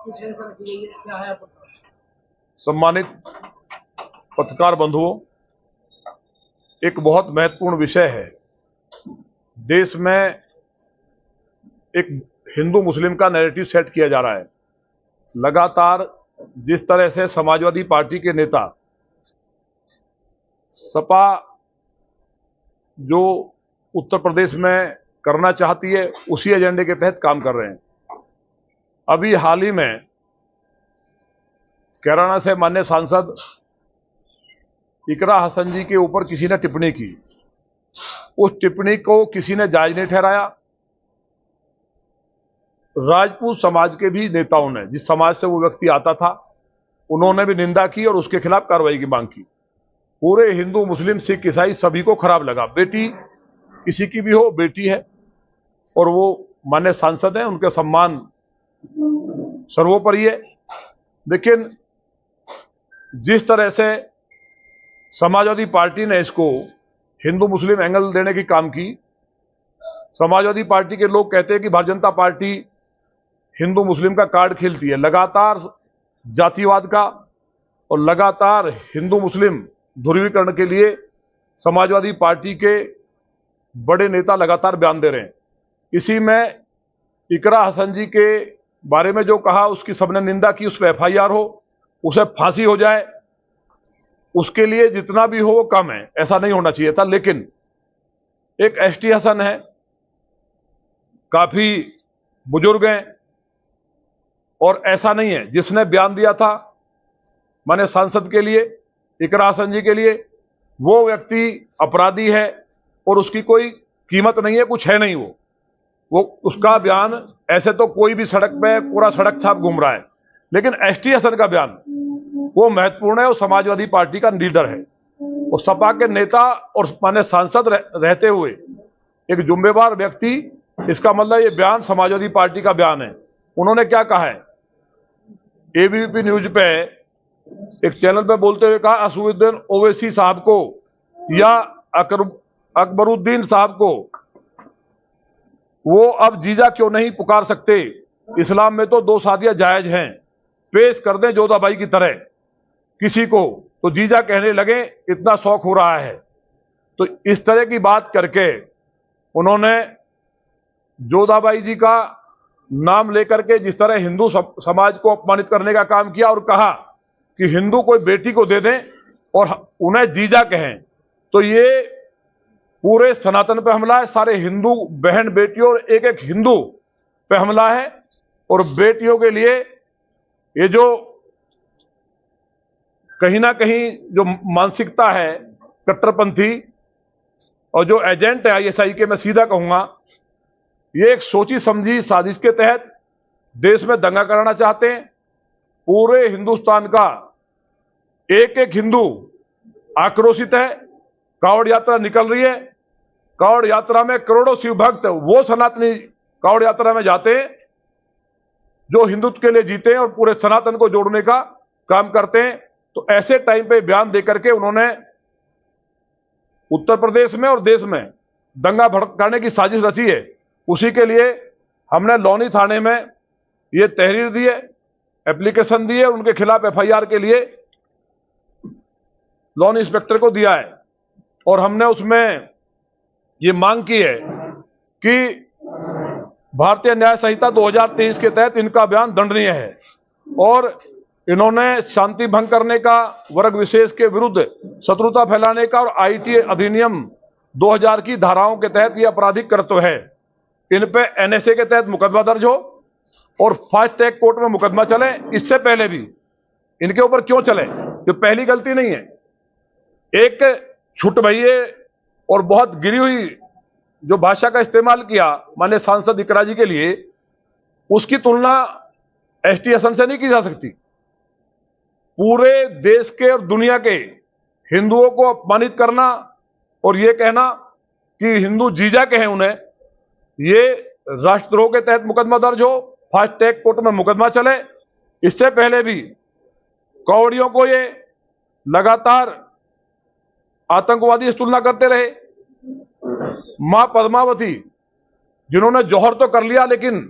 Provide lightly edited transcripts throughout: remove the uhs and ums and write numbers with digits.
किस वजह से की गई है, क्या है आपको? सम्मानित पत्रकार बंधुओं, एक बहुत महत्वपूर्ण विषय है। देश में एक हिंदू मुस्लिम का नैरेटिव सेट किया जा रहा है। लगातार जिस तरह से समाजवादी पार्टी के नेता सपा जो उत्तर प्रदेश में करना चाहती है उसी एजेंडे के तहत काम कर रहे हैं। अभी हाल ही में कैराना से माननीय सांसद इकरा हसन जी के ऊपर किसी ने टिप्पणी की। उस टिप्पणी को किसी ने जायज नहीं ठहराया। राजपूत समाज के भी नेताओं ने, जिस समाज से वो व्यक्ति आता था, उन्होंने भी निंदा की और उसके खिलाफ कार्रवाई की मांग की। पूरे हिंदू मुस्लिम सिख ईसाई सभी को खराब लगा। बेटी किसी की भी हो, बेटी है और वो माननीय सांसद हैं, उनके सम्मान सर्वोपरि है। लेकिन जिस तरह से समाजवादी पार्टी ने इसको हिंदू मुस्लिम एंगल देने की काम की, समाजवादी पार्टी के लोग कहते हैं कि भारतीय जनता पार्टी हिंदू मुस्लिम का कार्ड खेलती है। लगातार जातिवाद का और लगातार हिंदू मुस्लिम ध्रुवीकरण के लिए समाजवादी पार्टी के बड़े नेता लगातार बयान दे रहे हैं। इसी में इकरा हसन जी के बारे में जो कहा उसकी सबने निंदा की। उस पर एफआईआर हो, उसे फांसी हो जाए, उसके लिए जितना भी हो वो कम है, ऐसा नहीं होना चाहिए था। लेकिन एक एसटी हसन है, काफी बुजुर्ग हैं और ऐसा नहीं है जिसने बयान दिया था माने सांसद के लिए, इकरा हसन जी के लिए, वो व्यक्ति अपराधी है और उसकी कोई कीमत नहीं है, कुछ है नहीं। वो उसका बयान, ऐसे तो कोई भी सड़क पे पूरा सड़क छाप घूम रहा है, लेकिन एसटी हसन का बयान वो महत्वपूर्ण है। वो समाजवादी पार्टी का लीडर है और सपा के नेता और माने सांसद रहते हुए एक जुम्मेवार व्यक्ति, इसका मतलब ये बयान समाजवादी पार्टी का बयान है। उन्होंने क्या कहा है, एबीपी न्यूज पे एक चैनल पे बोलते हुए कहा, असदुद्दीन ओवैसी साहब को या अकबरुद्दीन साहब को वो अब जीजा क्यों नहीं पुकार सकते? इस्लाम में तो 2 शादियां जायज हैं, पेश कर दें जोधाबाई की तरह किसी को तो जीजा कहने लगे, इतना शौक हो रहा है। तो इस तरह की बात करके उन्होंने जोधाबाई जी का नाम लेकर के जिस तरह हिंदू समाज को अपमानित करने का काम किया और कहा कि हिंदू कोई बेटी को दे दें और उन्हें जीजा कहें, तो ये पूरे सनातन पे हमला है, सारे हिंदू बहन बेटियों और एक एक हिंदू पे हमला है। और बेटियों के लिए ये जो कहीं ना कहीं जो मानसिकता है कट्टरपंथी और जो एजेंट है आईएसआई के, मैं सीधा कहूंगा, ये एक सोची समझी साजिश के तहत देश में दंगा कराना चाहते हैं। पूरे हिंदुस्तान का एक एक हिंदू आक्रोशित है। कावड़ यात्रा निकल रही है, कावड़ यात्रा में करोड़ों शिव भक्त वो सनातनी कावड़ यात्रा में जाते हैं जो हिंदुत्व के लिए जीते हैं और पूरे सनातन को जोड़ने का काम करते हैं। तो ऐसे टाइम पे बयान देकर के उन्होंने उत्तर प्रदेश में और देश में दंगा भड़काने की साजिश रची है। उसी के लिए हमने लौनी थाने में ये तहरीर दी है, एप्लीकेशन दी है, उनके खिलाफ एफआईआर के लिए लॉन इंस्पेक्टर को दिया है और हमने उसमें ये मांग की है कि भारतीय न्याय संहिता 2023 के तहत इनका बयान दंडनीय है और इन्होंने शांति भंग करने का, वर्ग विशेष के विरुद्ध शत्रुता फैलाने का और आईटी अधिनियम 2000 की धाराओं के तहत यह आपराधिक कृत्य है। इन पे एनएसए के तहत मुकदमा दर्ज हो और फास्ट ट्रैक कोर्ट में मुकदमा चले। इससे पहले भी इनके ऊपर क्यों चले? जो पहली गलती नहीं है, एक छुट भइए और बहुत गिरी हुई जो भाषा का इस्तेमाल किया माननीय सांसद इकरा जी के लिए, उसकी तुलना एसटी हसन से नहीं की जा सकती। पूरे देश के और दुनिया के हिंदुओं को अपमानित करना और यह कहना कि हिंदू जीजा कहें उन्हें, ये राष्ट्रद्रोह के तहत मुकदमा दर्ज हो, फास्ट ट्रैक कोर्ट में मुकदमा चले। इससे पहले भी कावड़ियों को ये लगातार आतंकवादी से तुलना करते रहे। मां पद्मावती जिन्होंने जौहर तो कर लिया लेकिन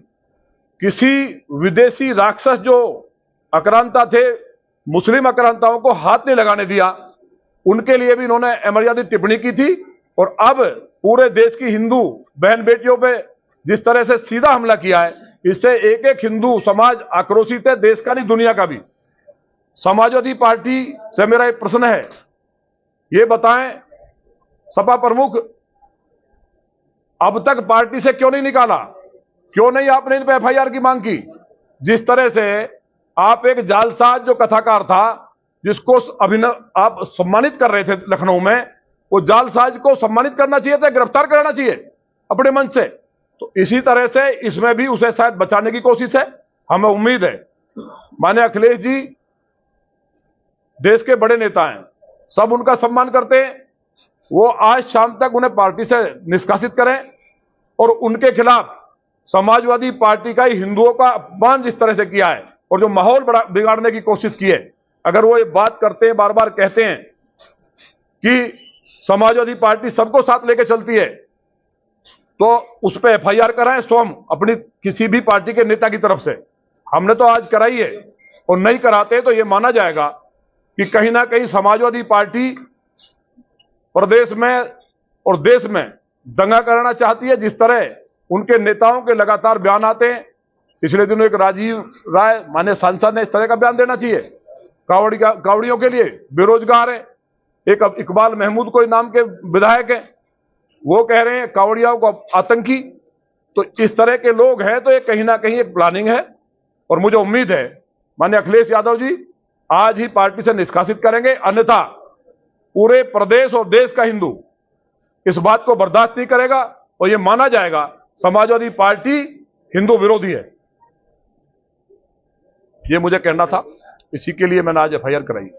किसी विदेशी राक्षस जो आक्रांता थे, मुस्लिम आक्रांताओं को हाथ नहीं लगाने दिया, उनके लिए भी इन्होंने अमर्यादित टिप्पणी की थी। और अब पूरे देश की हिंदू बहन बेटियों पे जिस तरह से सीधा हमला किया है, इससे एक एक हिंदू समाज आक्रोशित है, देश का नहीं दुनिया का भी। समाजवादी पार्टी से मेरा एक प्रश्न है, ये बताएं सपा प्रमुख, अब तक पार्टी से क्यों नहीं निकाला? क्यों नहीं आपने इन पे एफआईआर की मांग की? जिस तरह से आप एक जालसाज जो कथाकार था, जिसको आप सम्मानित कर रहे थे लखनऊ में, वो जालसाज को सम्मानित करना चाहिए था, गिरफ्तार कराना चाहिए अपने मंच से। तो इसी तरह से इसमें भी उसे शायद बचाने की कोशिश है। हमें उम्मीद है माननीय अखिलेश जी देश के बड़े नेता हैं, सब उनका सम्मान करते हैं, वो आज शाम तक उन्हें पार्टी से निष्कासित करें और उनके खिलाफ समाजवादी पार्टी का ही हिंदुओं का अपमान जिस तरह से किया है और जो माहौल बिगाड़ने की कोशिश की है, अगर वो ये बात करते हैं, बार बार कहते हैं कि समाजवादी पार्टी सबको साथ लेके चलती है, तो उस पर एफआईआर कराएं स्वयं अपनी किसी भी पार्टी के नेता की तरफ से। हमने तो आज कराई है, और नहीं कराते तो ये माना जाएगा कि कहीं ना कहीं समाजवादी पार्टी प्रदेश में और देश में दंगा कराना चाहती है। जिस तरह उनके नेताओं के लगातार बयान आते हैं, पिछले दिनों एक राजीव राय माननीय सांसद ने इस तरह का बयान देना चाहिए, कावड़ियों के लिए बेरोजगार है। एक इकबाल महमूद कोई नाम के विधायक है, वो कह रहे हैं कावड़ियाओं को आतंकी। तो इस तरह के लोग हैं, तो ये कहीं ना कहीं एक प्लानिंग है। और मुझे उम्मीद है माननीय अखिलेश यादव जी आज ही पार्टी से निष्कासित करेंगे, अन्यथा पूरे प्रदेश और देश का हिंदू इस बात को बर्दाश्त नहीं करेगा और यह माना जाएगा समाजवादी पार्टी हिंदू विरोधी है। ये मुझे कहना था, इसी के लिए मैंने आज एफआईआर कराई।